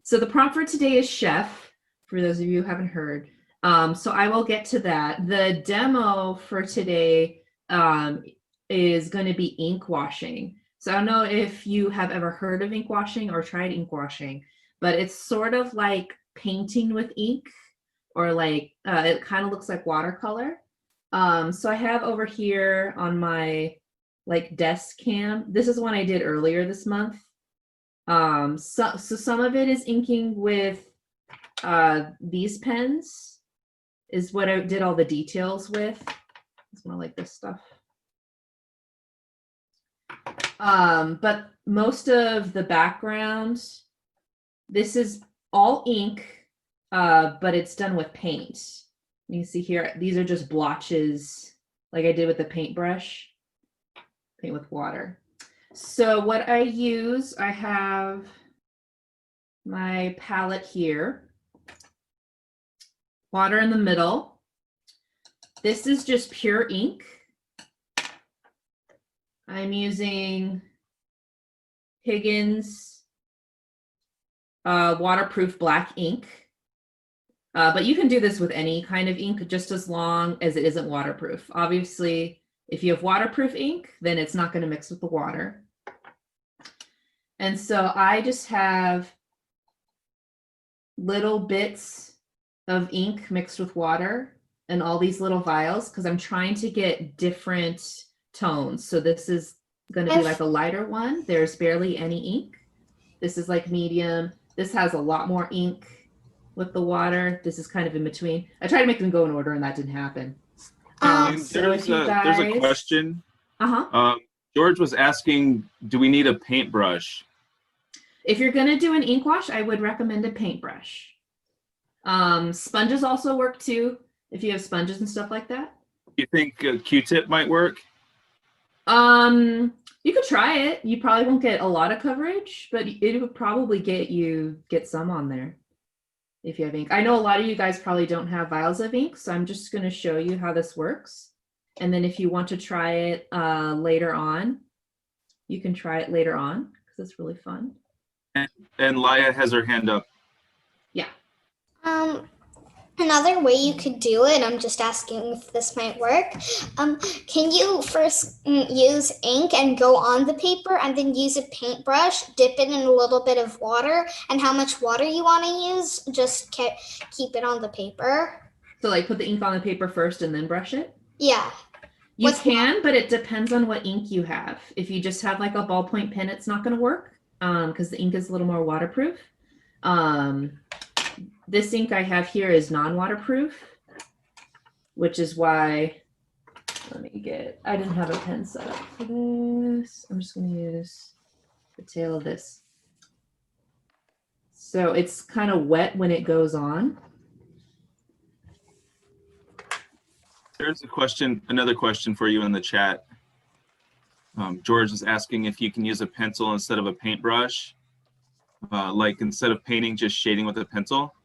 So the prompt for today is chef, for those of you who haven't heard. So I will get to that. The demo for today is going to be ink washing. So I don't know if you have ever heard of ink washing or tried ink washing, but it's sort of like painting with ink, or like it kind of looks like watercolor. So I have over here on my like desk cam, this is one I did earlier this month. So some of it is inking with these pens, is what I did all the details with. It's more like this stuff. But most of the background, this is all ink, but it's done with paint. You can see here, these are just blotches like I did with the paintbrush, paint with water. So what I use, I have my palette here, water in the middle. This is just pure ink. I'm using Higgins waterproof black ink. But you can do this with any kind of ink, just as long as it isn't waterproof. Obviously, if you have waterproof ink, then it's not going to mix with the water. And so I just have little bits of ink mixed with water and all these little vials, because I'm trying to get different tones. So this is going to be like a lighter one. There's barely any ink. This is like medium. This has a lot more ink with the water. This is kind of in between. I tried to make them go in order and that didn't happen. So there's a question. George was asking, do we need a paintbrush? If you're going to do an ink wash, I would recommend a paintbrush. Sponges also work too, if you have sponges and stuff like that. You think a Q-tip might work? You could try it. You probably won't get a lot of coverage, but it would probably get some on there if you have ink. I know a lot of you guys probably don't have vials of ink, so I'm just going to show you how this works. And then if you want to try it later on, you can try it later on, because it's really fun. And Laya has her hand up. Yeah. Another way you could do it, I'm just asking if this might work. Can you first use ink and go on the paper, and then use a paintbrush, dip it in a little bit of water, and how much water you want to use, just keep it on the paper. So like put the ink on the paper first and then brush it? Yeah. You can, but it depends on what ink you have. If you just have like a ballpoint pen, it's not going to work because the ink is a little more waterproof. This ink I have here is non-waterproof, which is why, I didn't have a pen set up for this. I'm just going to use the tail of this. So it's kind of wet when it goes on. There's another question for you in the chat. George is asking if you can use a pencil instead of a paintbrush, like instead of painting, just shading with a pencil.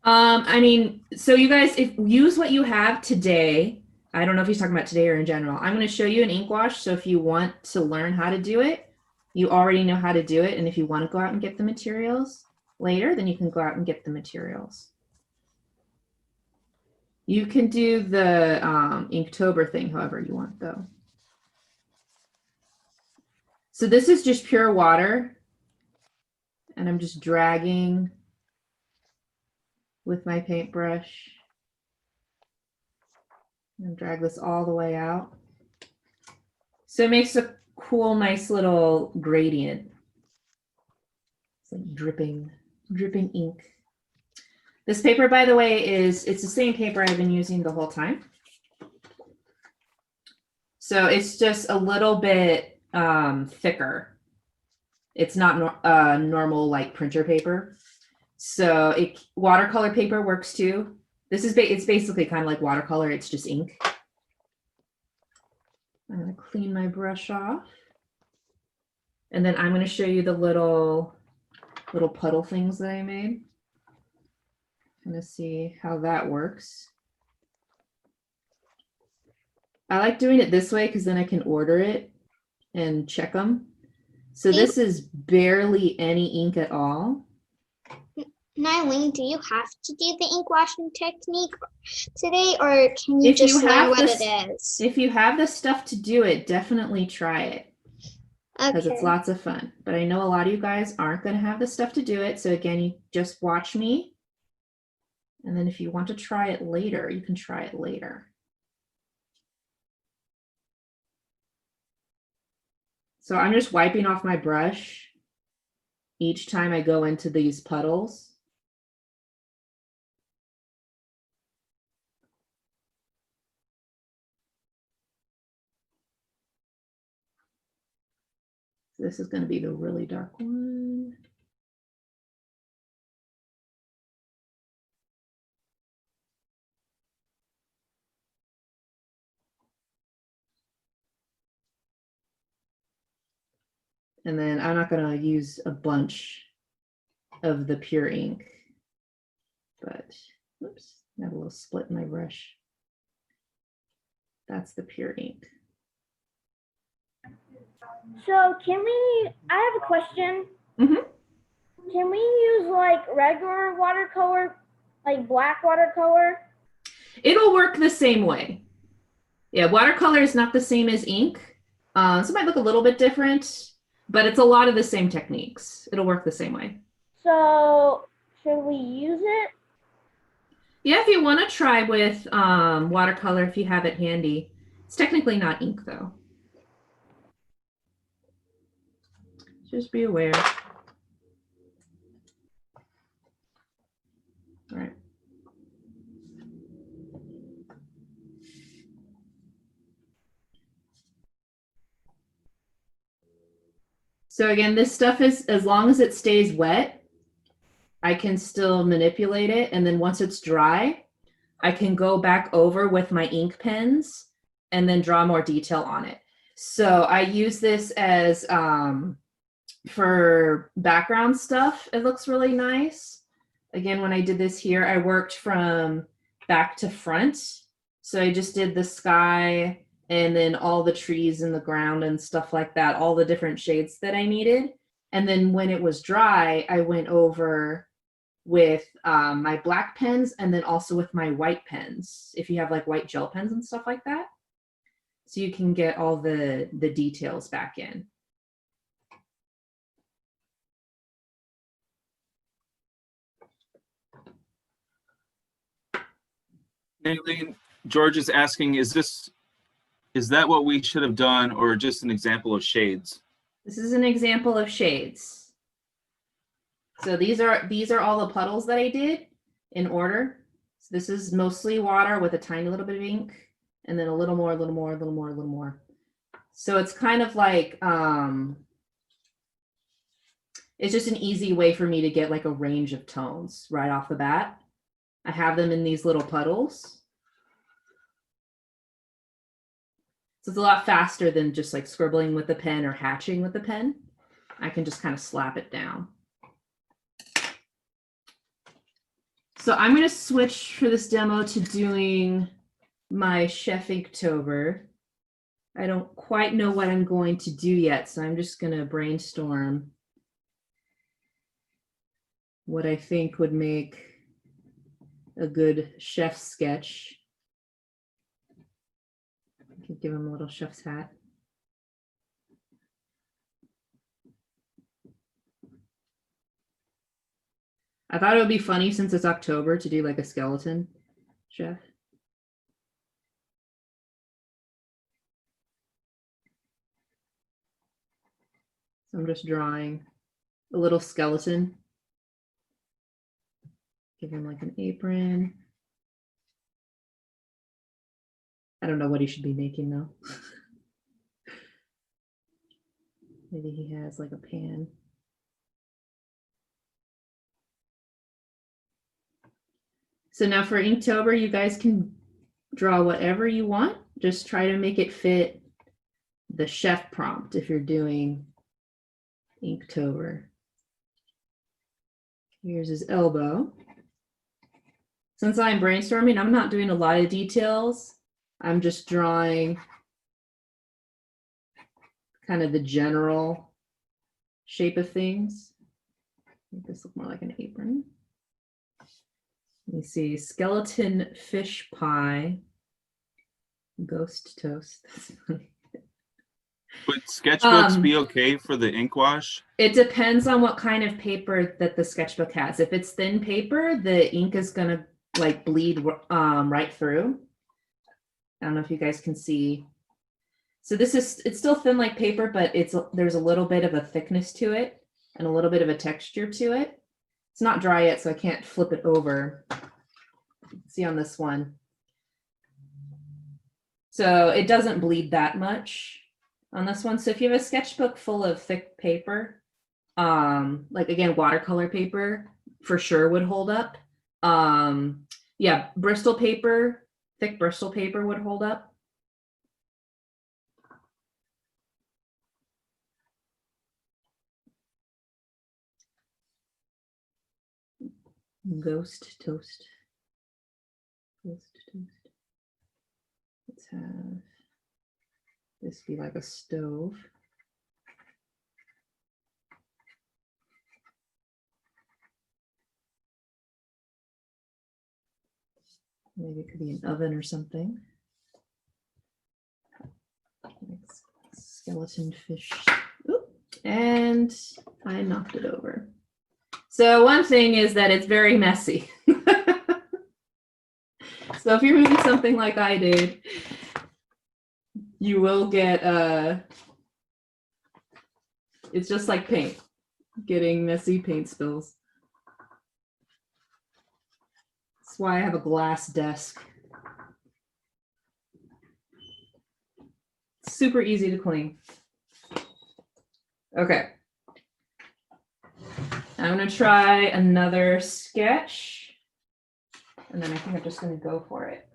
I mean, so you guys, use what you have today. I don't know if he's talking about today or in general. I'm going to show you an ink wash. So if you want to learn how to do it, you already know how to do it. And if you want to go out and get the materials later, then you can go out and get the materials. You can do the Inktober thing however you want, though. So this is just pure water. And I'm just dragging with my paintbrush. And drag this all the way out. So it makes a cool, nice little gradient. It's like dripping ink. This paper, by the way, it's the same paper I've been using the whole time. So it's just a little bit thicker. It's not normal like printer paper. So watercolor paper works too. It's basically kind of like watercolor. It's just ink. I'm going to clean my brush off. And then I'm going to show you the little puddle things that I made. Kind of see how that works. I like doing it this way because then I can order it and check them. So this is barely any ink at all. Naylene, do you have to do the ink washing technique today, or can you If you just learn have what this- it is? If you have the stuff to do it, definitely try it because it's Okay. lots of fun. But I know a lot of you guys aren't going to have the stuff to do it. So again, you just watch me. And then if you want to try it later, you can try it later. So I'm just wiping off my brush each time I go into these puddles. This is going to be the really dark one. And then I'm not going to use a bunch of the pure ink, but oops, I have a little split in my brush. That's the pure ink. So I have a question. Mhm. Can we use like regular watercolor, like black watercolor? It'll work the same way. Yeah, watercolor is not the same as ink. So it might look a little bit different, but it's a lot of the same techniques. It'll work the same way. So should we use it? Yeah, if you want to try with watercolor, if you have it handy. It's technically not ink though. Just be aware. All right. So again, this stuff is, as long as it stays wet, I can still manipulate it. And then once it's dry, I can go back over with my ink pens and then draw more detail on it. So I use this as for background stuff. It looks really nice. Again, when I did this here, I worked from back to front. So I just did the sky and then all the trees in the ground and stuff like that, all the different shades that I needed. And then when it was dry, I went over with my black pens and then also with my white pens, if you have like white gel pens and stuff like that. So you can get all the details back in. Naylene, George is asking, is that what we should have done or just an example of shades? This is an example of shades. So these are all the puddles that I did in order. So this is mostly water with a tiny little bit of ink and then a little more, a little more, a little more, a little more. So it's kind of like, it's just an easy way for me to get like a range of tones right off the bat. I have them in these little puddles. So it's a lot faster than just like scribbling with the pen or hatching with the pen. I can just kind of slap it down. So I'm going to switch for this demo to doing my Chef Inktober. I don't quite know what I'm going to do yet, so I'm just going to brainstorm what I think would make a good chef sketch. I could give him a little chef's hat. I thought it would be funny since it's October to do like a skeleton chef. So I'm just drawing a little skeleton. Give him like an apron. I don't know what he should be making though. Maybe he has like a pan. So now for Inktober, you guys can draw whatever you want. Just try to make it fit the chef prompt if you're doing Inktober. Here's his elbow. Since I'm brainstorming, I'm not doing a lot of details. I'm just drawing kind of the general shape of things. Make this look more like an apron. Let me see, skeleton fish pie, ghost toast. That's funny. Would sketchbooks be okay for the ink wash? It depends on what kind of paper that the sketchbook has. If it's thin paper, the ink is gonna like bleed right through. I don't know if you guys can see. So it's still thin like paper, but there's a little bit of a thickness to it and a little bit of a texture to it. It's not dry yet, so I can't flip it over. See on this one. So it doesn't bleed that much on this one. So if you have a sketchbook full of thick paper, like again, watercolor paper for sure would hold up. Yeah, Bristol paper, thick Bristol paper would hold up. Ghost toast. Ghost toast. Let's have this be like a stove. Maybe it could be an oven or something. Skeleton fish. Oop, and I knocked it over. So one thing is that it's very messy. So if you're moving something like I did, you will get, it's just like paint, getting messy paint spills. That's why I have a glass desk. It's super easy to clean. Okay. I'm gonna try another sketch, and then I think I'm just gonna go for it.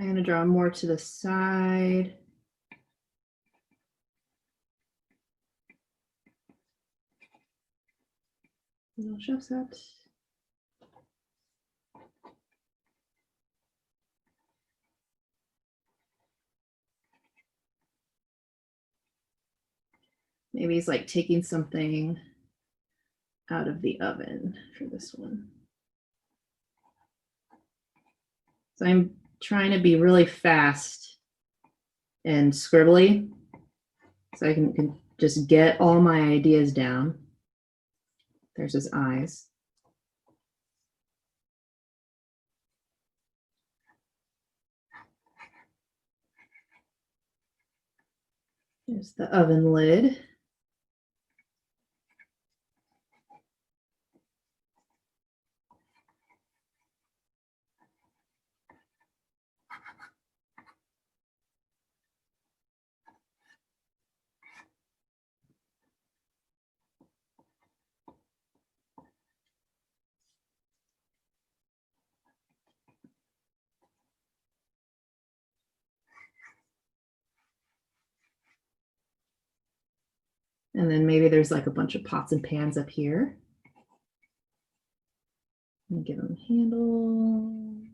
I'm going to draw more to the side. Little chef set. Maybe he's like taking something out of the oven for this one. So I'm trying to be really fast and scribbly so I can just get all my ideas down. There's his eyes. There's the oven lid. And then maybe there's like a bunch of pots and pans up here. And give them handles.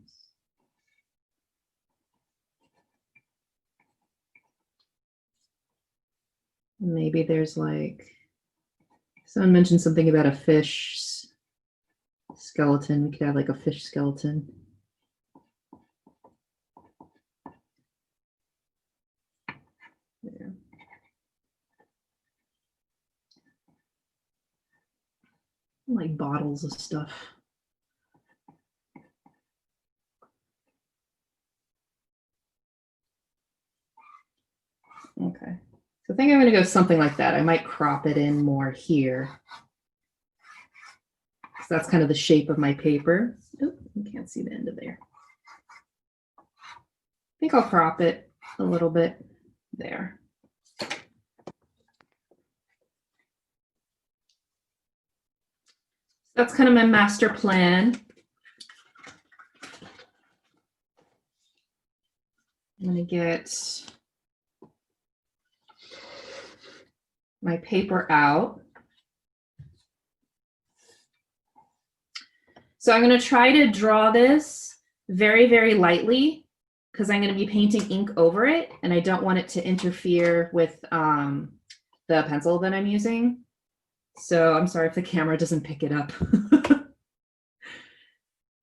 Maybe there's like, someone mentioned something about a fish skeleton. We could have like a fish skeleton. There. Like bottles of stuff. Okay. So I think I'm going to go something like that. I might crop it in more here. So that's kind of the shape of my paper. Oh, you can't see the end of there. I think I'll crop it a little bit there. That's kind of my master plan. I'm going to get my paper out. So I'm going to try to draw this very, very lightly because I'm going to be painting ink over it and I don't want it to interfere with the pencil that I'm using. So I'm sorry if the camera doesn't pick it up.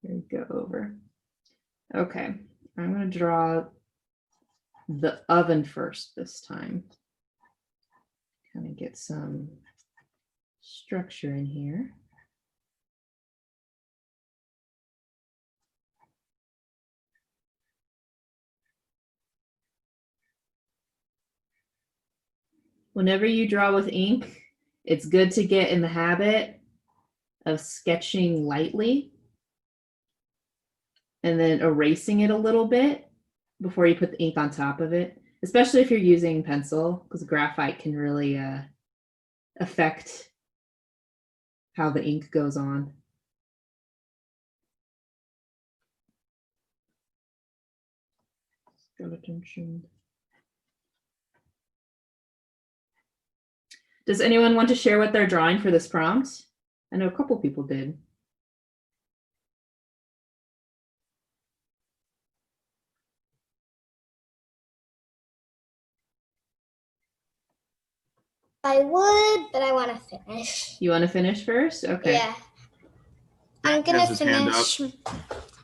Here we go over. Okay, I'm going to draw the oven first this time. Kind of get some structure in here. Whenever you draw with ink, it's good to get in the habit of sketching lightly and then erasing it a little bit before you put the ink on top of it, especially if you're using pencil, because graphite can really affect how the ink goes on. Attention. Does anyone want to share what they're drawing for this prompt? I know a couple people did. I would, but I want to finish. You want to finish first? Okay. Yeah. I'm gonna Has his hand up. finish.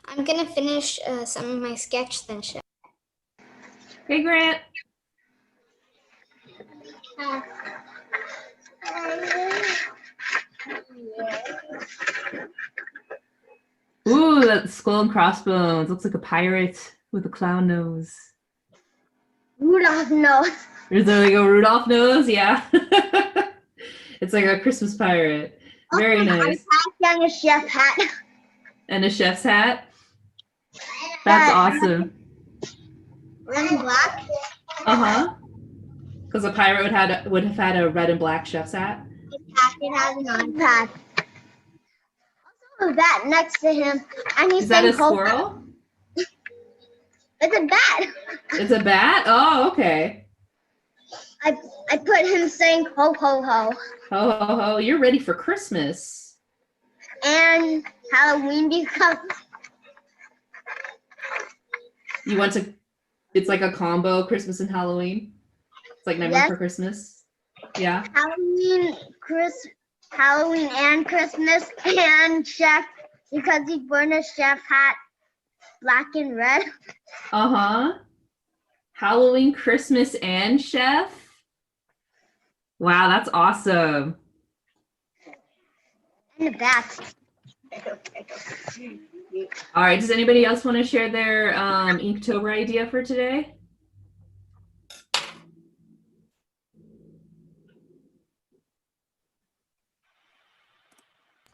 I'm gonna finish some of my sketch then. Hey, Grant. Ooh, that skull and crossbones. Looks like a pirate with a clown nose. Rudolph nose. Is there like a Rudolph nose? Yeah. It's like a Christmas pirate. Very nice. And a chef hat. And a chef's hat. That's awesome. Red and black. Uh-huh. Because a pirate would have had a red and black chef's hat. It has an iPad. Also, a bat next to him. And he's Is that a saying, "Ho, ho." squirrel? It's a bat. It's a bat? Oh, okay. I put him saying ho ho ho. Ho, ho, ho. You're ready for Christmas. And Halloween becomes You want to, it's like a combo, Christmas and Halloween. It's like Nightmare Yes. for Christmas. Yeah. Halloween and Christmas and chef because he burned a chef hat black and red. Uh-huh. Halloween, Christmas, and chef. Wow, that's awesome. And the bat. All right, does anybody else want to share their Inktober idea for today?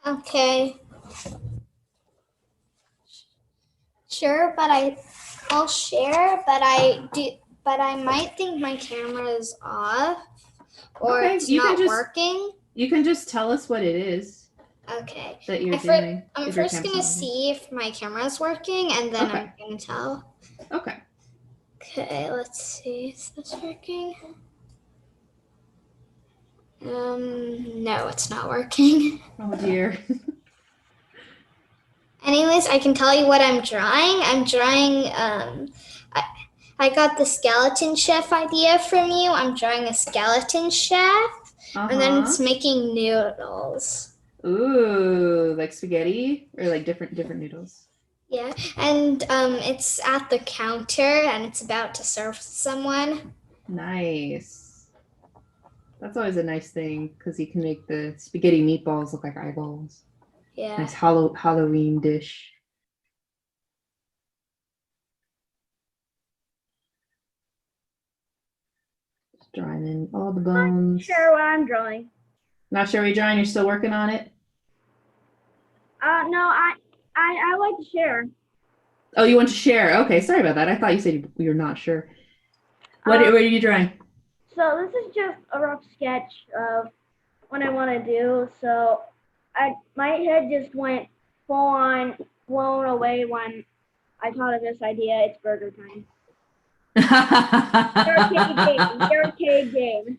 Okay. Sure, but I'll share, but I might think my camera is off or Okay, it's you can not just- working. You can just tell us what it is Okay. that you're I fir- doing. I'm if your first camera's gonna not working. see if my camera is working and then Okay. I'm gonna tell. Okay. Okay, let's see. Is this working? No, it's not working. Oh dear. Anyways, I can tell you what I'm drawing. I'm drawing, I got the skeleton chef idea from you. I'm drawing a skeleton chef, and then it's making noodles. Ooh, like spaghetti or like different noodles. Yeah, and it's at the counter, and it's about to serve someone. Nice. That's always a nice thing because you can make the spaghetti meatballs look like eyeballs. Yeah. Nice Halloween dish. Just drawing in all the bones. Sure what I'm drawing. Not sure what you're drawing. You're still working on it. No, I like to share. Oh, you want to share? Okay, sorry about that. I thought you said you're not sure. What are you drawing? So this is just a rough sketch of what I want to do. So my head just went full on blown away when I thought of this idea. It's burger time. Arcade game.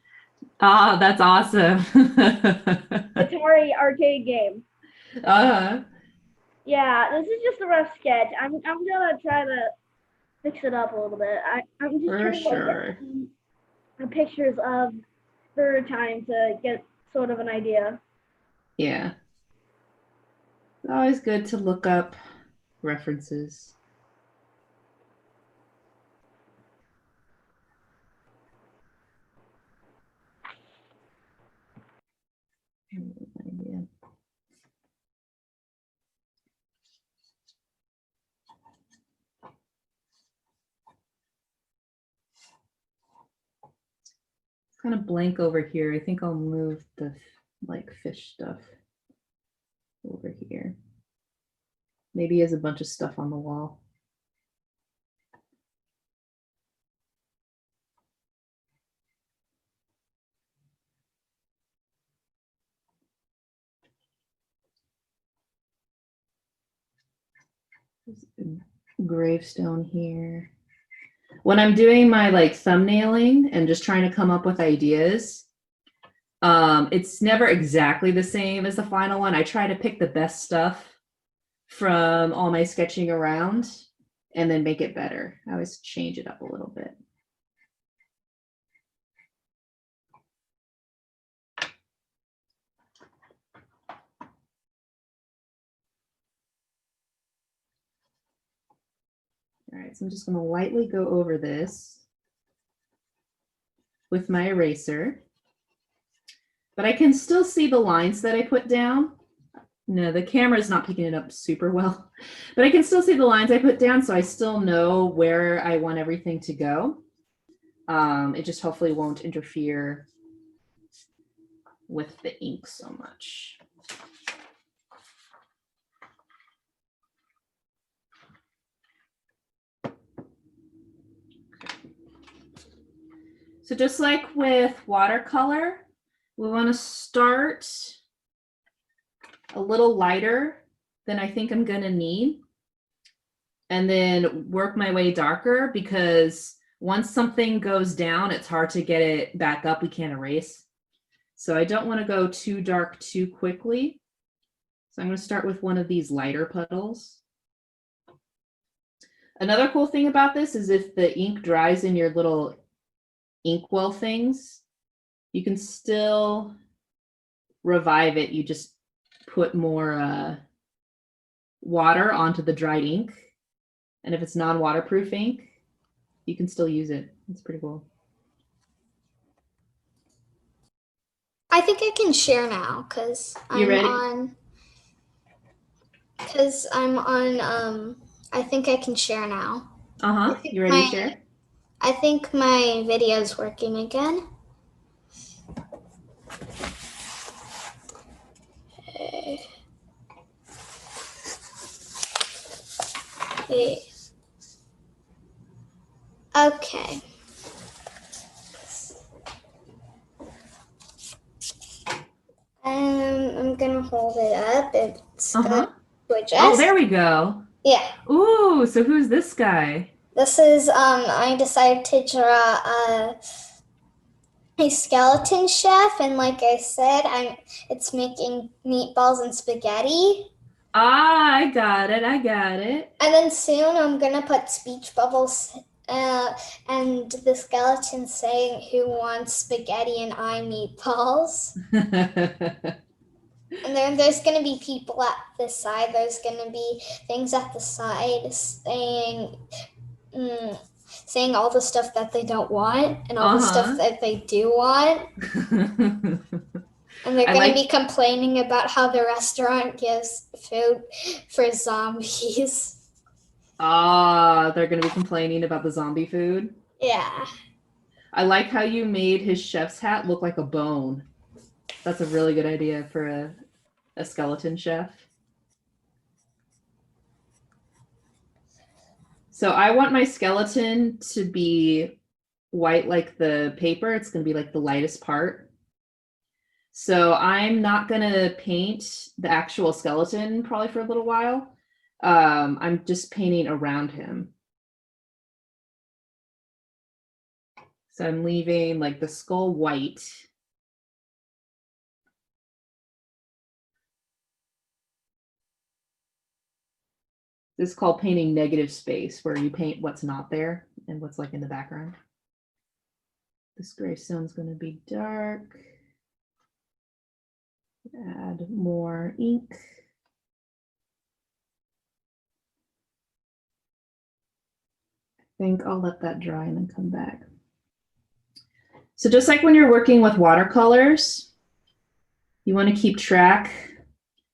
Ah, that's awesome. Atari arcade game. Uh-huh. Yeah, this is just a rough sketch. I'm gonna try to fix it up a little bit. I'm just For trying to sure. get pictures of third time to get sort of an idea. Yeah. It's always good to look up references. Yeah. It's kind of blank over here. I think I'll move the like fish stuff over here. Maybe he has a bunch of stuff on the wall. There's a gravestone here. When I'm doing my like thumbnailing and just trying to come up with ideas, it's never exactly the same as the final one. I try to pick the best stuff from all my sketching around and then make it better. I always change it up a little bit. All right, so I'm just going to lightly go over this with my eraser. But I can still see the lines that I put down. No, the camera is not picking it up super well, but I can still see the lines I put down, so I still know where I want everything to go. It just hopefully won't interfere with the ink so much. So just like with watercolor, we want to start a little lighter than I think I'm going to need, and then work my way darker, because once something goes down, it's hard to get it back up. We can't erase. So I don't want to go too dark too quickly. So I'm going to start with one of these lighter puddles. Another cool thing about this is if the ink dries in your little inkwell things, you can still revive it. You just put more water onto the dried ink. And if it's non-waterproof ink, you can still use it. It's pretty cool. I think I can share now because You ready? I think I can share now. Uh-huh. You ready to share? I think my video is working again. Okay. I'm gonna hold it up. It's Uh-huh. to adjust. Oh, there we go. Yeah. Ooh, so who's this guy? This is I decided to draw a skeleton chef, and like I said, it's making meatballs and spaghetti. Ah, I got it. I got it. And then soon I'm gonna put speech bubbles and the skeleton saying, "Who wants spaghetti and I meatballs?" And then there's gonna be people at the side. There's gonna be things at the side saying all the stuff that they don't want and all the stuff that they do want. And they're going to be complaining about how the restaurant gives food for zombies. Ah, they're going to be complaining about the zombie food? Yeah. I like how you made his chef's hat look like a bone. That's a really good idea for a skeleton chef. So I want my skeleton to be white like the paper. It's going to be like the lightest part. So I'm not going to paint the actual skeleton probably for a little while. I'm just painting around him. So I'm leaving like the skull white This is called painting negative space, where you paint what's not there and what's like in the background. This gray stone's going to be dark. Add more ink. I think I'll let that dry and then come back. So just like when you're working with watercolors, you want to keep track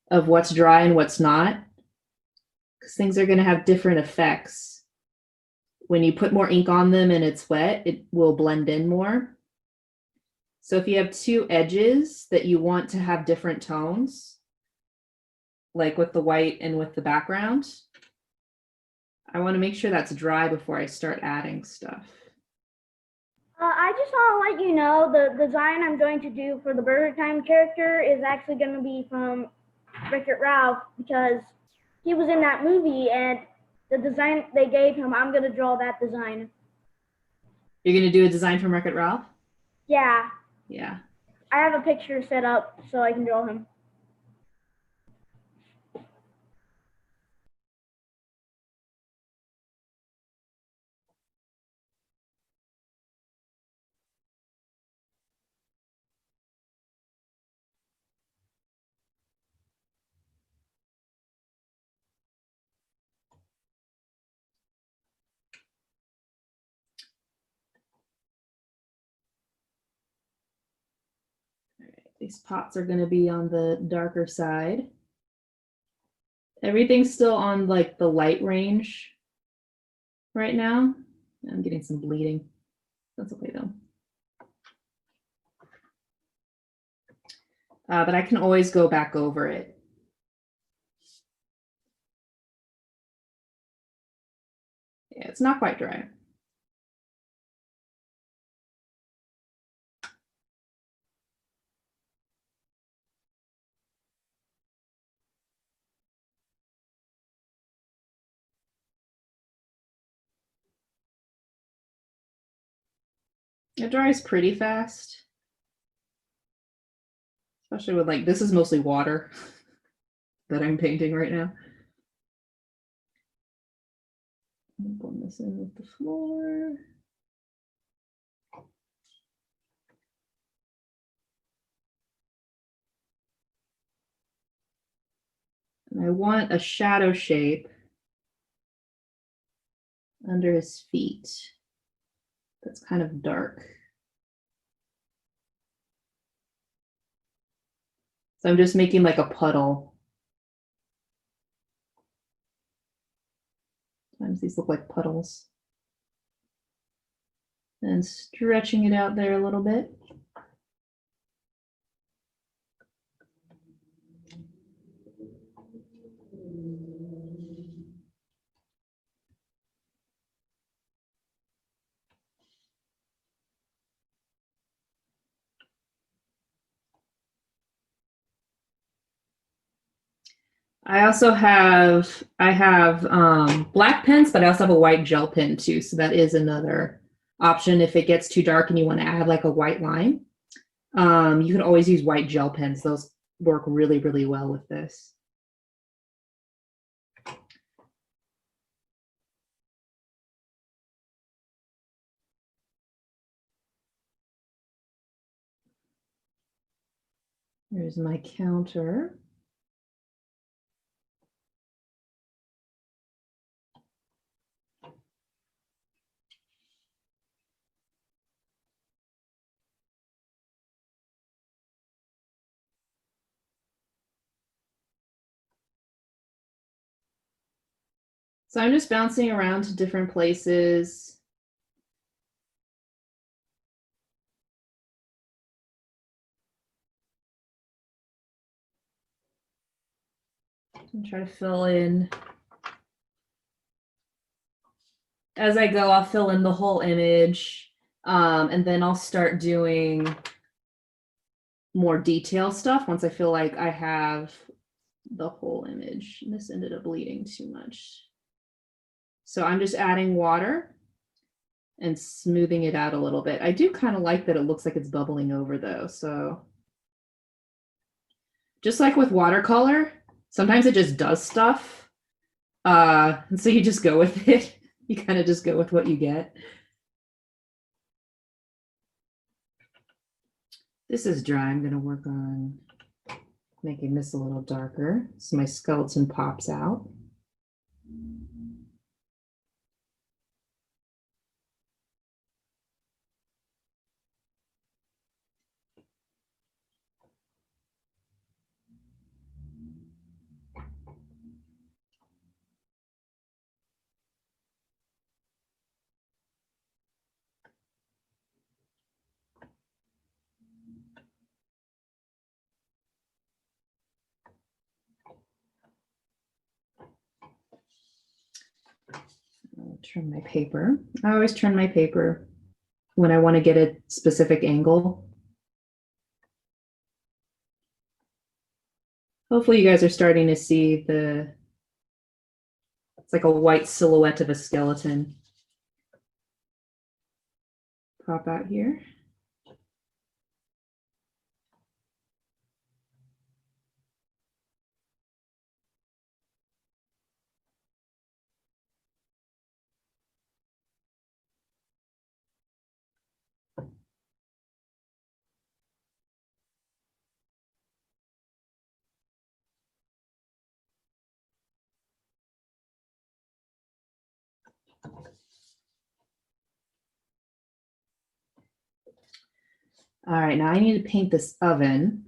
of what's dry and what's not, because things are going to have different effects. When you put more ink on them and it's wet, it will blend in more. So if you have two edges that you want to have different tones, like with the white and with the background, I want to make sure that's dry before I start adding stuff. I just want to let you know the design I'm going to do for the Burger Time character is actually going to be from Wreck-It Ralph, because he was in that movie and the design they gave him, I'm going to draw that design. You're going to do a design from Wreck-It Ralph? Yeah. Yeah. I have a picture set up so I can draw him. These pots are going to be on the darker side. Everything's still on like the light range right now. I'm getting some bleeding. That's okay though. But I can always go back over it. Yeah, it's not quite dry. It dries pretty fast. Especially with like, this is mostly water that I'm painting right now. Blend this in with the floor. And I want a shadow shape under his feet that's kind of dark. So I'm just making like a puddle. Sometimes these look like puddles. And stretching it out there a little bit. I also have, black pens, but I also have a white gel pen too. So that is another option. If it gets too dark and you want to add like a white line, you can always use white gel pens. Those work really, really well with this. Here's my counter. So I'm just bouncing around to different places. And try to fill in. As I go, I'll fill in the whole image. And then I'll start doing more detail stuff once I feel like I have the whole image. And this ended up bleeding too much. So I'm just adding water and smoothing it out a little bit. I do kind of like that it looks like it's bubbling over though. So just like with watercolor, sometimes it just does stuff And so you just go with it. You kind of just go with what you get. This is dry. I'm going to work on making this a little darker so my skeleton pops out. I'll trim my paper. I always trim my paper when I want to get a specific angle. Hopefully you guys are starting to see it's like a white silhouette of a skeleton pop out here. All right, now I need to paint this oven.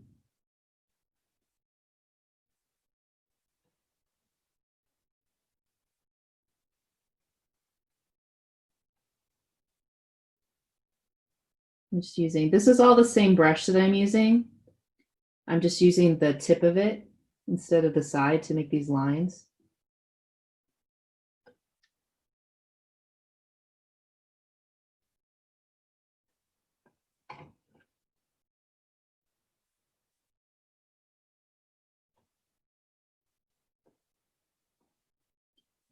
I'm just using, this is all the same brush that I'm using. I'm just using the tip of it instead of the side to make these lines.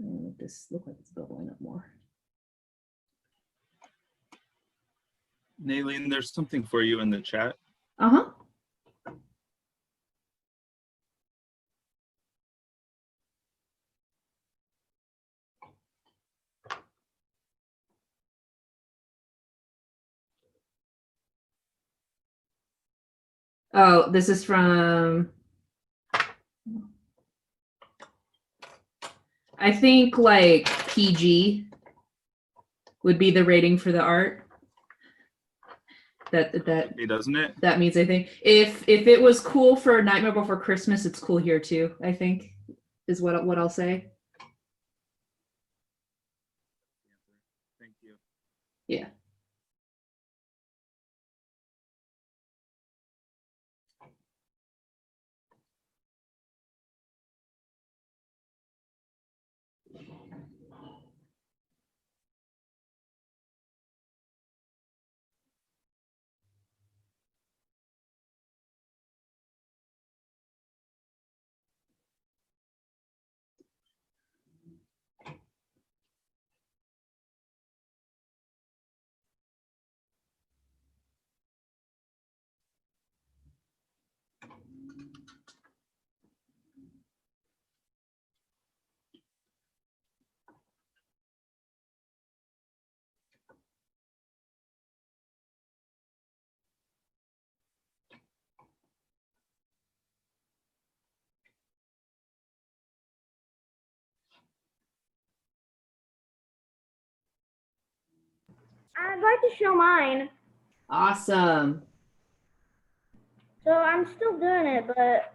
Make this look like it's bubbling up more. Naylene, there's something for you in the chat. Uh-huh. Oh, this is from, I think like PG would be the rating for the art. That Doesn't it? That means, I think if it was cool for Nightmare Before Christmas, it's cool here too, I think, is what I'll say. Thank you. Yeah. I'd like to show mine. Awesome. So I'm still doing it, but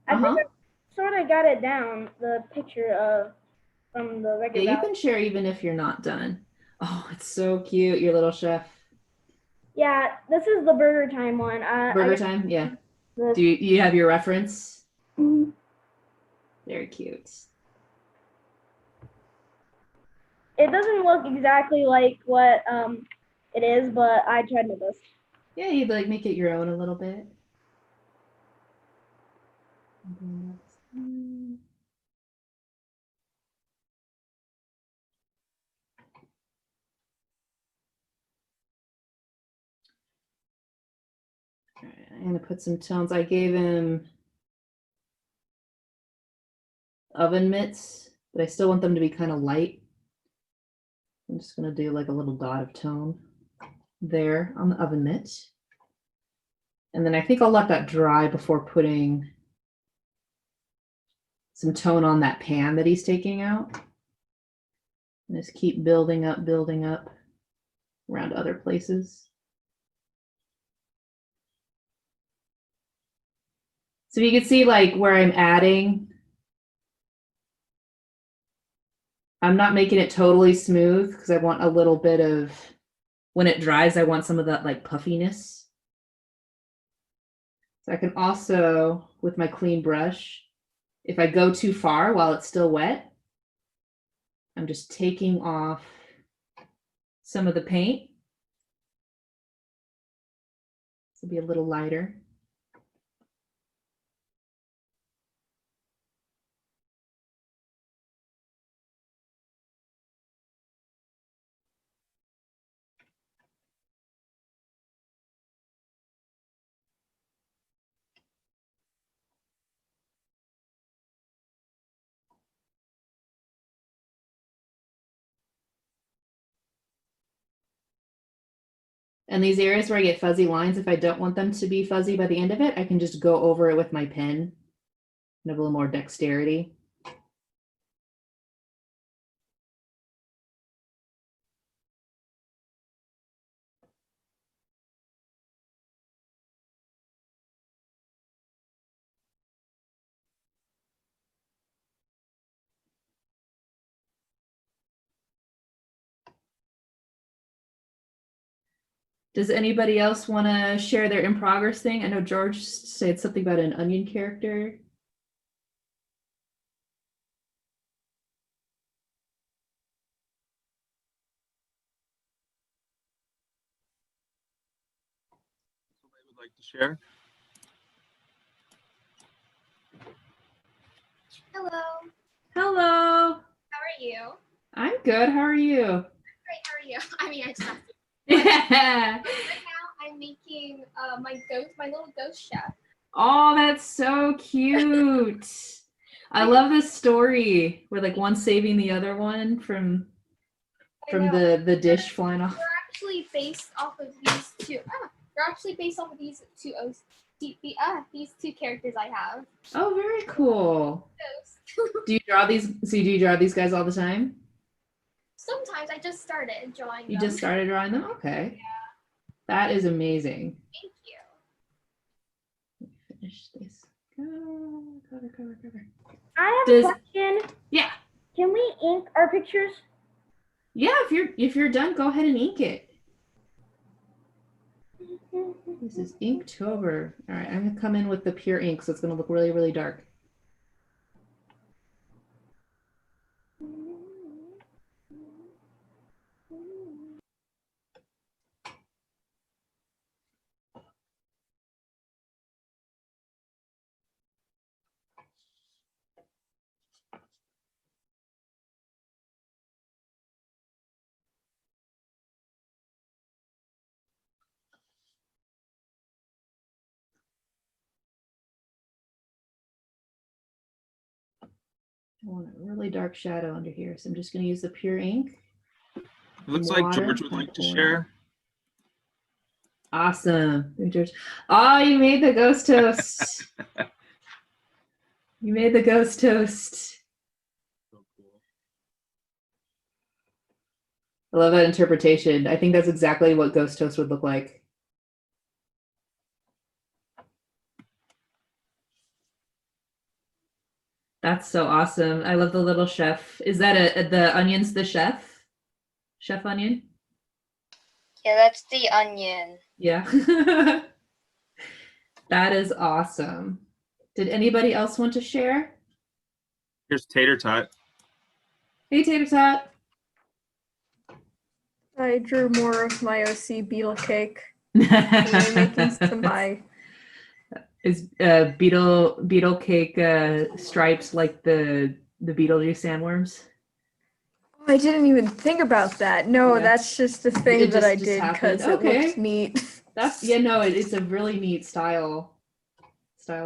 I think I sort of got it down, the picture of from the Yeah, record. you can share even if you're not done. Oh, it's so cute, your little chef. Yeah, this is the Burger Time one. Burger Time, yeah. This. Do you have your reference? Mhm. Very cute. It doesn't look exactly like what it is, but I tried my best. Yeah, you'd like make it your own a little bit. All right, I'm gonna put some tones. I gave him oven mitts but I still want them to be kind of light. I'm just gonna do like a little dot of tone there on the oven mitt. And then I think I'll let that dry before putting some tone on that pan that he's taking out. And just keep building up around other places. So you can see like where I'm adding, I'm not making it totally smooth because I want a little bit of, when it dries, I want some of that like puffiness. So I can also, with my clean brush, if I go too far while it's still wet, I'm just taking off some of the paint. This will be a little lighter. And these areas where I get fuzzy lines, if I don't want them to be fuzzy by the end of it, I can just go over it with my pen and have a little more dexterity. Does anybody else want to share their in progress thing? I know George said something about an onion character. Somebody would like to share? Hello, Hello. how are you? I'm good. How are you? Great, how are you? I mean, I just have to. Yeah. Right now, I'm making my little ghost chef. Oh, that's so cute. I love this story where like one's saving the other one from I know. the dish flying off. They're actually based off of these two. They're actually based off of these two. These two characters I have. Oh, very cool. Ghost. Do you draw these? So do you draw these guys all the time? Sometimes I just started drawing You them. just started drawing them? Okay. That is amazing. Thank you. Finish this. Go, cover. I have Does- a question. Yeah. Can we ink our pictures? Yeah, if you're done, go ahead and ink it. This is Inktober. All right, I'm gonna come in with the pure ink, so it's gonna look really, really dark. I want a really dark shadow under here, so I'm just gonna use the pure ink. It looks like Water George would and like to oil. share. Awesome. Hey, George. Oh, you made the ghost toast. You made the ghost toast. So cool. I love that interpretation. I think that's exactly what ghost toast would look like. That's so awesome. I love the little chef. Is that the onion's the chef? Chef onion? Yeah, that's the onion. Yeah. That is awesome. Did anybody else want to share? Here's Tater Tot. Hey, Tater Tot. I drew more of my OC beetle cake. Really making some pie. Is beetle cake stripes like the Beetlejuice sandworms? I didn't even think about that. No, Yeah. that's just a thing It that I just did happened. because it Okay. looked neat. That's no, it's a really neat style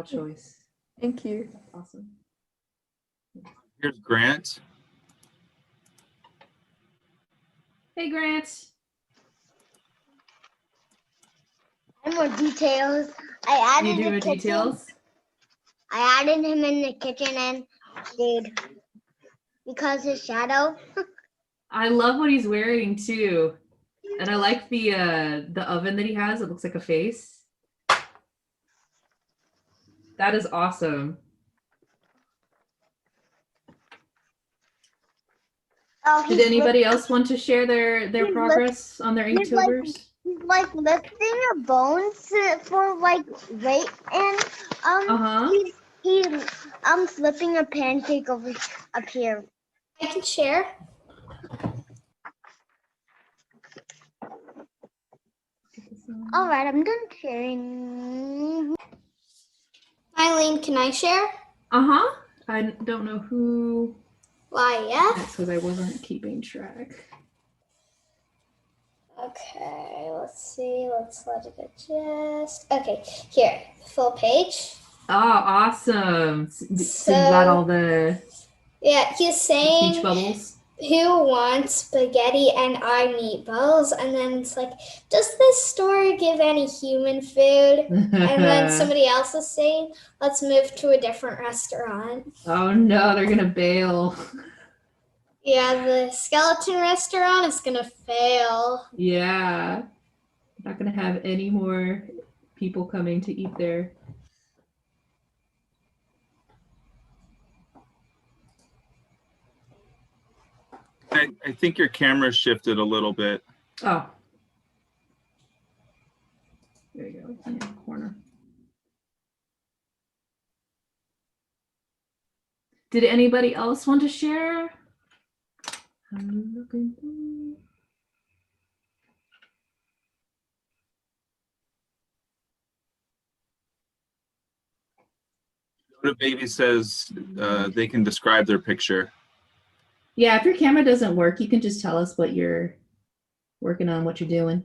choice. Thank you. Awesome. Here's Grant. Hey, Grant. And more details. I added You do the the kitchen. details? I added him in the kitchen and dude, because his shadow. I love what he's wearing too. And I like the oven that he has. It looks like a face. That is awesome. Oh, Did anybody else want to share their he's progress on their he's like- Inktober's? He's like lifting a bones for like weight and Uh-huh. he's flipping a pancake over up here. I can share. All right, I'm done sharing. Naylene, can I share? Uh-huh. I don't know who. Why, yeah. That's because I wasn't keeping track. Okay, let's see. Let's let it adjust. Okay, here, full page. Oh, awesome. So you got So- all the Yeah, he's saying speech bubbles. who wants spaghetti and I meatballs, and then it's like, does this store give any human food? And then somebody else is saying, let's move to a different restaurant. Oh no, they're gonna bail. Yeah, the skeleton restaurant is gonna fail. Yeah. Not gonna have any more people coming to eat there. I think your camera shifted a little bit. Oh. There you go. In the corner. Did anybody else want to share? I'm looking through. The baby says they can describe their picture. Yeah, if your camera doesn't work, you can just tell us what you're working on, what you're doing.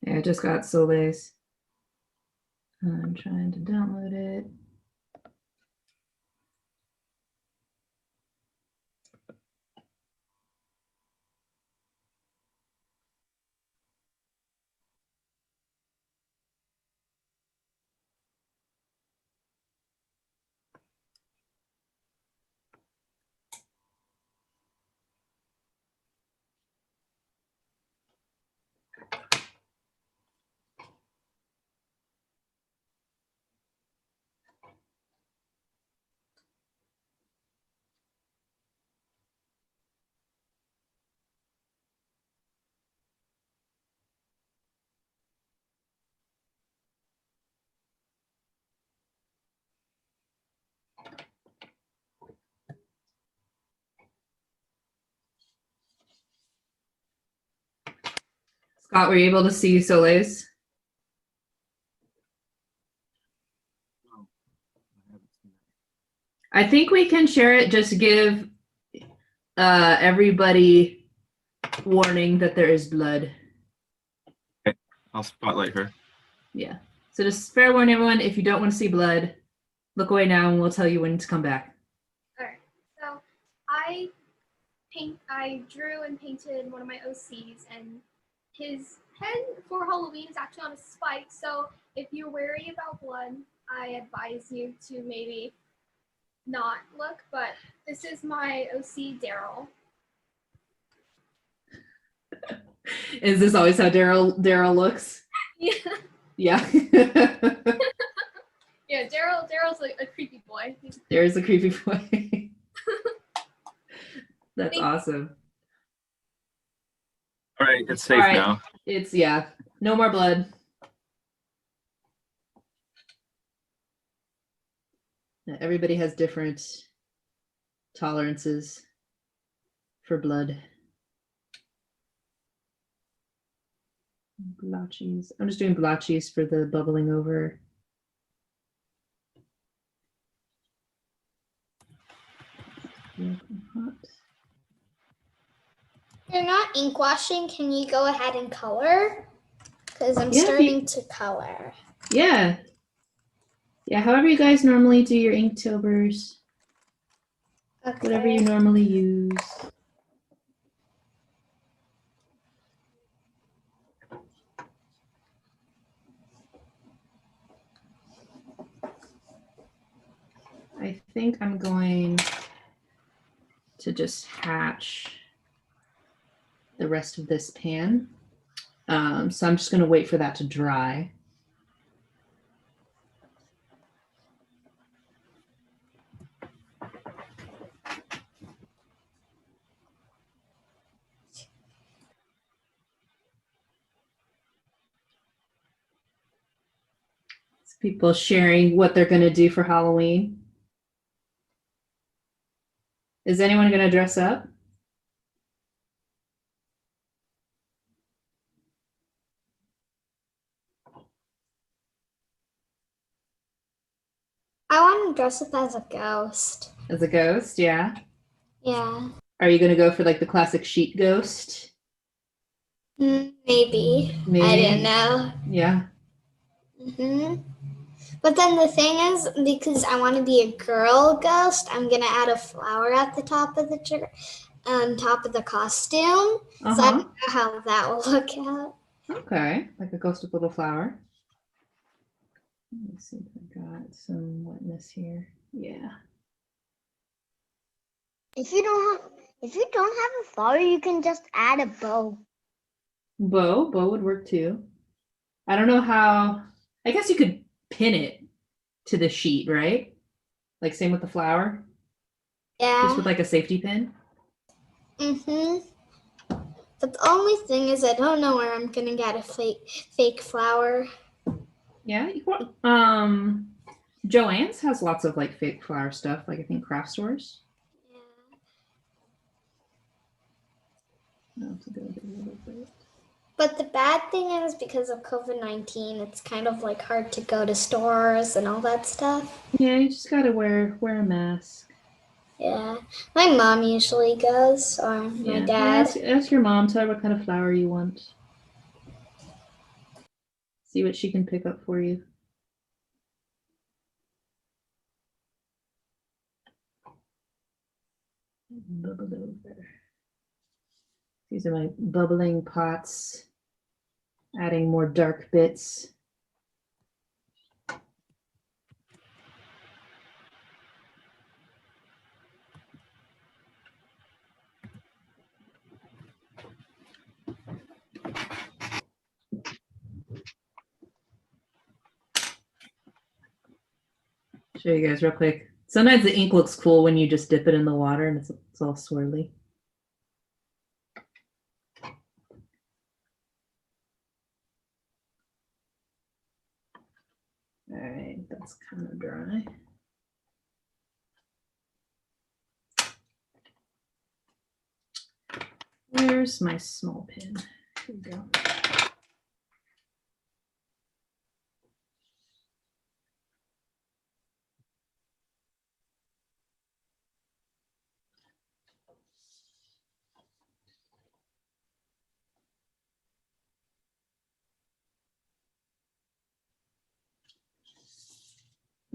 Yeah, I just got Soleil's. I'm trying to download it. Scott, were you able to see Soleil's? I think we can share it. Just give everybody warning that there is blood. I'll spotlight her. Yeah. So just fair warn everyone, if you don't want to see blood, look away now and we'll tell you when to come back. Alright, so I drew and painted one of my OCs, and his head for Halloween is actually on a spike, so if you're wary about blood, I advise you to maybe not look, but this is my OC Daryl. Is this always how Daryl looks? Yeah. Yeah. Yeah, Daryl's a creepy boy. There's a creepy boy. That's awesome. All right, it's safe All right. now. It's, yeah, no more blood. Everybody has different tolerances for blood. Blotches. I'm just doing blotches for the bubbling over. Hot. You're not ink washing. Can you go ahead and color? Because I'm Yeah, if starting to color. Yeah. Yeah, however you guys normally do your Inktober's, whatever you Okay. normally use. I think I'm going to just hatch the rest of this pan. So I'm just going to wait for that to dry. People sharing what they're going to do for Halloween. Is anyone going to dress up? I want to dress up as a ghost. As a ghost, yeah. Yeah. Are you going to go for like the classic sheet ghost? Maybe. Maybe. I don't know. Yeah. But then the thing is, because I want to be a girl ghost, I'm gonna add a flower at the top of the on top of the costume. So I don't know how that will look out. Okay, like a ghost with a little flower. Let's see if I got some wetness here. Yeah. If you don't have a flower, you can just add a bow. Bow would work too. I don't know how. I guess you could pin it to the sheet, right? Like same with the flower. Yeah. Just with like a safety pin. But the only thing is, I don't know where I'm gonna get a fake flower. Yeah. Joann's has lots of like fake flower stuff. Like I think craft stores. Yeah. I'll have to go get a little bit. But the bad thing is, because of COVID-19, it's kind of like hard to go to stores and all that stuff. Yeah, you just gotta wear a mask. Yeah, my mom usually goes, or my dad. Ask your mom. Tell her what kind of flower you want. See what she can pick up for you. Bubble over. These are my bubbling pots. Adding more dark bits. Show you guys real quick. Sometimes the ink looks cool when you just dip it in the water and it's all swirly. All right, that's kind of dry. Where's my small pin? Here we go.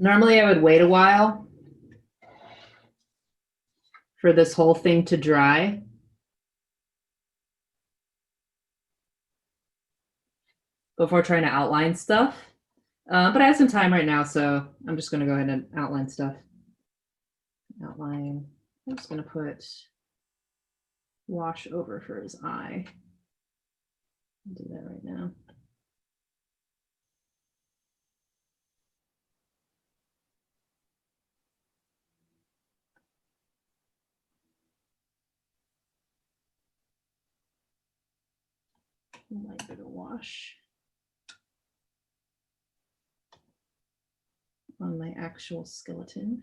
Normally I would wait a while for this whole thing to dry. Before trying to outline stuff. But I have some time right now, so I'm just going to go ahead and outline stuff. Outline. I'm just going to put wash over for his eye. I'll do that right now. Light bit of wash on my actual skeleton.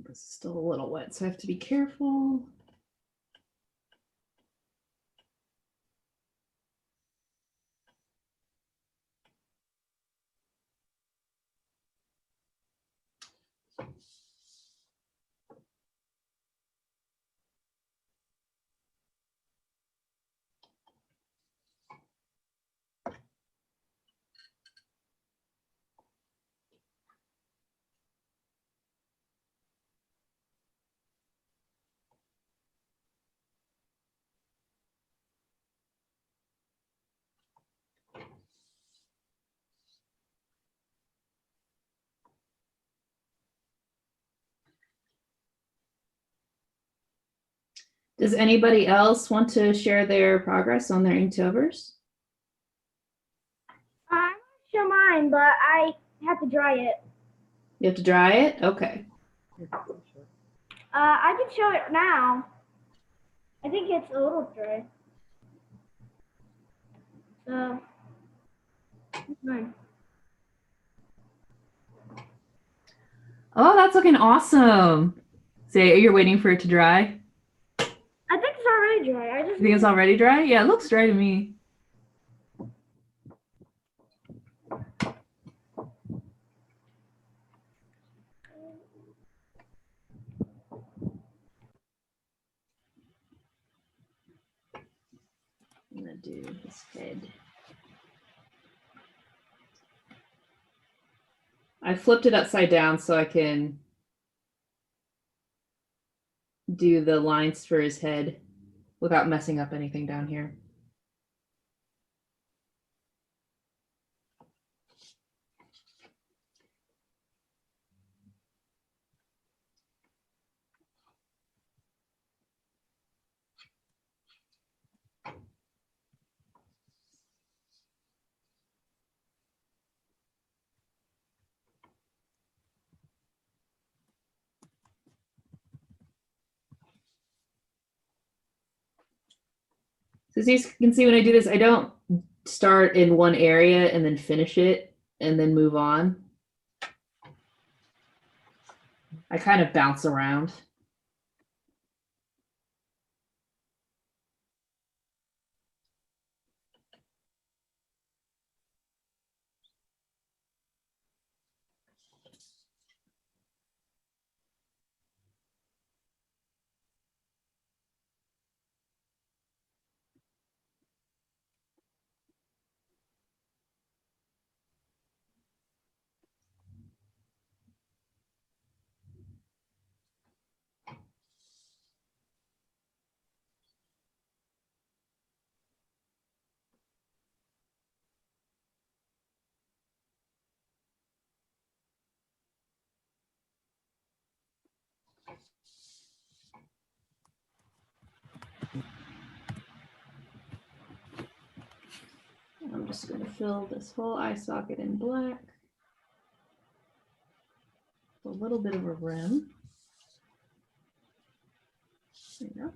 This is still a little wet, so I have to be careful. Does anybody else want to share their progress on their Inktovers? I'm not sure mine, but I have to dry it. You have to dry it? Okay. I can show it now. I think it's a little dry. So, it's fine. Oh, that's looking awesome. Say, you're waiting for it to dry? I think it's already dry. You think it's already dry? Yeah, it looks dry to me. I'm gonna do his head. I flipped it upside down so I can do the lines for his head without messing up anything down here. So as you can see, when I do this, I don't start in one area and then finish it and then move on. I kind of bounce around. I'm just going to fill this whole eye socket in black. A little bit of a rim. There you go.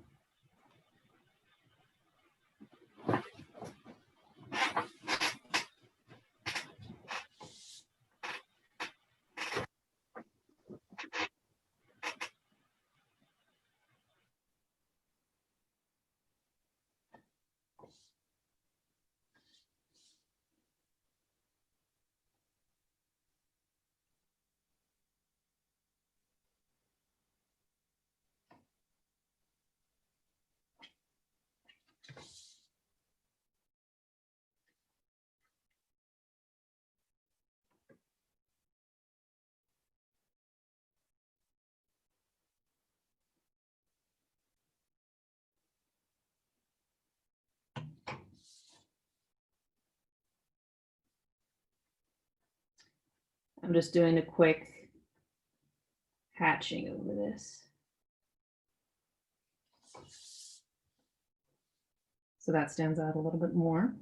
I'm just doing a quick hatching over this. So that stands out a little bit more.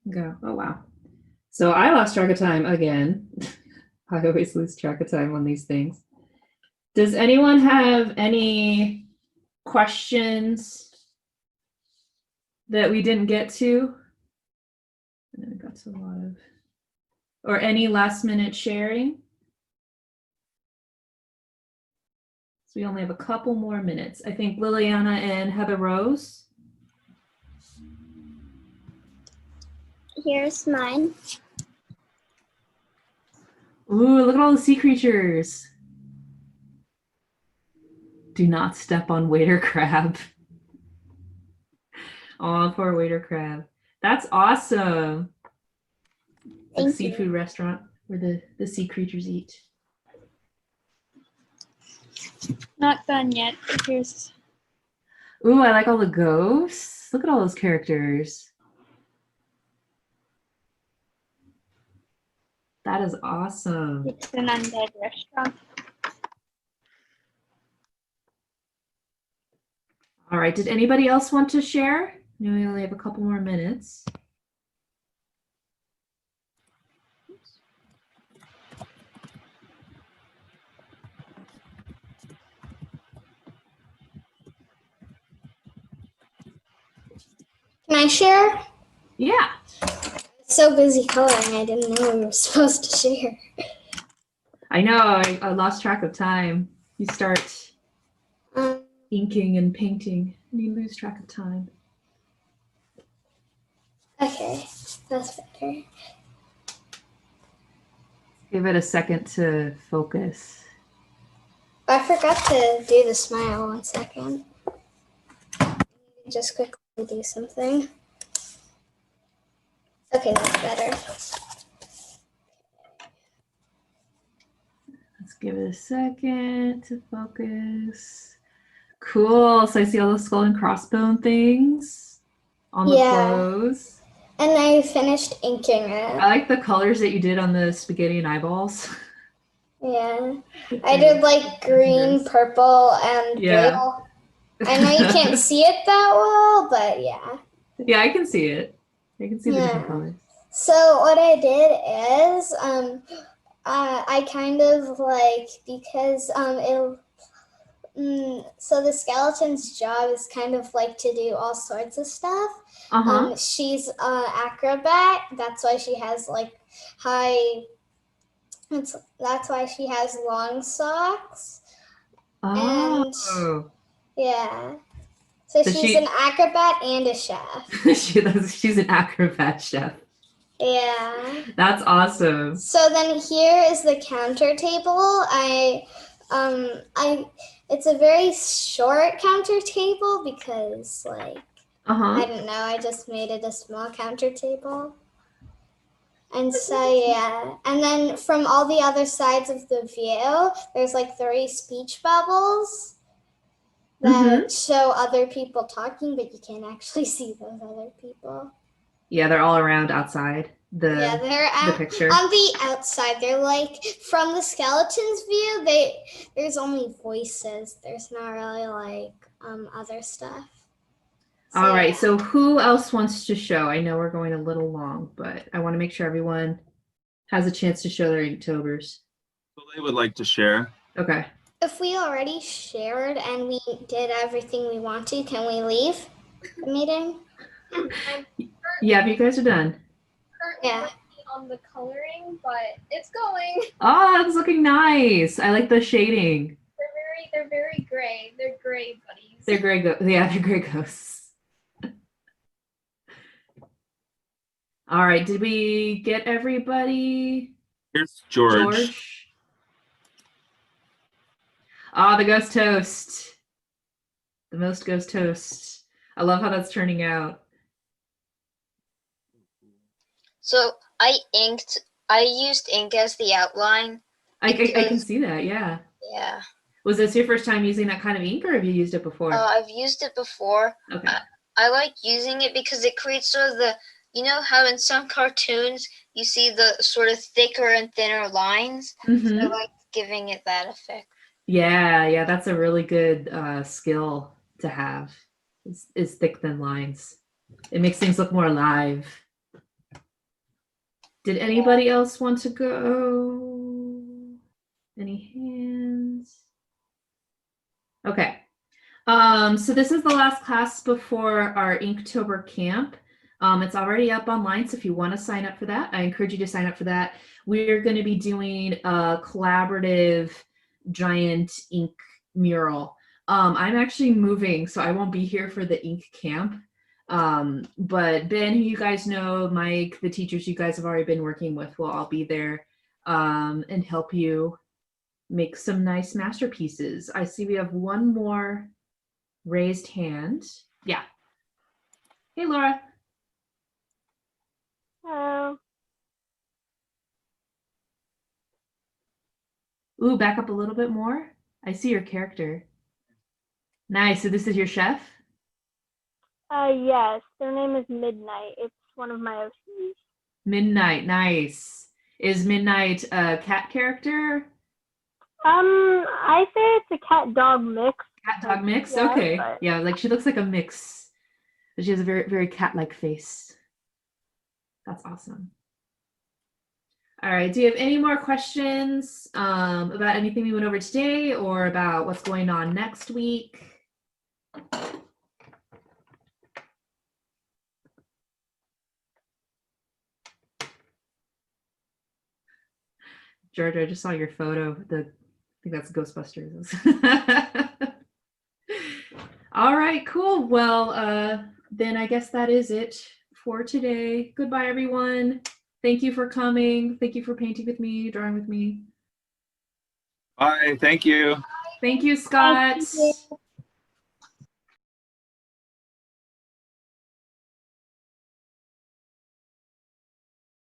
Go. Oh, wow. So I lost track of time again. I always lose track of time on these things. Does anyone have any questions that we didn't get to? And then we got to a lot of, or any last minute sharing? So we only have a couple more minutes. I think Liliana and Heather Rose. Here's mine. Ooh, look at all the sea creatures. Do not step on waiter crab. Oh, poor waiter crab. That's awesome. Like Thank seafood you. restaurant where the sea creatures eat. Not done yet. Here's Ooh, I like all the ghosts. Look at all those characters. That is awesome. it's an undead restaurant. All right, did anybody else want to share? No, we only have a couple more minutes. Can I share? Yeah. So busy coloring, I didn't know we were supposed to share. I know, I lost track of time. You start inking and painting, and you lose track of time. Okay, that's better. Give it a second to focus. I forgot to do the smile. 1 second. Just quickly do something. Okay, that's better. Let's give it a second to focus. Cool. So I see all the skull and crossbone things on the Yeah. clothes. And I finished inking I it. like the colors that you did on the spaghetti and eyeballs. Yeah. I did like green, purple, and Yeah. blue. I know you can't see it that well, but yeah. Yeah, I can see it. I can see the different Yeah. colors. So what I did is I kind of like, because so the skeleton's job is kind of like to do all sorts of stuff. Uh-huh. She's an acrobat. That's why she has like that's why she has long socks. Oh. Yeah. So So she's an acrobat and a chef. she's an acrobat chef. Yeah. That's awesome. So then here is the counter table. It's a very short counter table because like Uh-huh. I don't know, I just made it a small counter table. And so yeah. And then from all the other sides of the view, there's like 3 speech bubbles that show other people talking, but you can't actually see those other people. Yeah, they're all around outside Yeah, they're the picture. on the outside. They're like from the skeleton's view. There's only voices. There's not really like other stuff. So, All right, yeah. so who else wants to show? I know we're going a little long, but I want to make sure everyone has a chance to show their Inktober's. So they would like to share. Okay. If we already shared and we did everything we want to, can we leave the meeting? Yeah, if you guys are done. Currently on the coloring, but it's going. Oh, it's looking nice. I like the shading. They're very gray. They're gray buddies. They're gray they're gray ghosts. All right, did we get everybody? Here's George. Ah, the ghost toast. The most ghost toast. I love how that's turning out. So I used ink as the outline. I can see that, yeah. Yeah. Was this your first time using that kind of ink, or have you used it before? I've used it before. Okay. I like using it because it creates sort of you know how in some cartoons you see the sort of thicker and thinner lines? Mm-hmm. So I like giving it that effect. Yeah, that's a really good skill to have, is thick, thin lines. It makes things look more alive. Did anybody else want to go? Any hands? Okay. So this is the last class before our Inktober camp. It's already up online, so if you want to sign up for that, I encourage you to sign up for that. We're going to be doing a collaborative giant ink mural. I'm actually moving, so I won't be here for the ink camp. But Ben, who you guys know, Mike, the teachers you guys have already been working with will all be there and help you make some nice masterpieces. I see we have one more raised hand. Yeah. Hey, Laura. Hello. Ooh, back up a little bit more. I see your character. Nice. So this is your chef? Yes, their name is Midnight. It's one of my OCs. Midnight. Nice. Is Midnight a cat character? I say it's a cat dog mix. Cat dog mix? Yeah, Okay. but- Yeah, like she looks like a mix. But she has a very, very cat-like face. That's awesome. All right. Do you have any more questions about anything we went over today or about what's going on next week? George, I just saw your photo. I think that's Ghostbusters. All right, cool. Well, then I guess that is it for today. Goodbye, everyone. Thank you for coming. Thank you for painting with me, drawing with me. Bye. Thank you. Thank you, Scott. Thank you.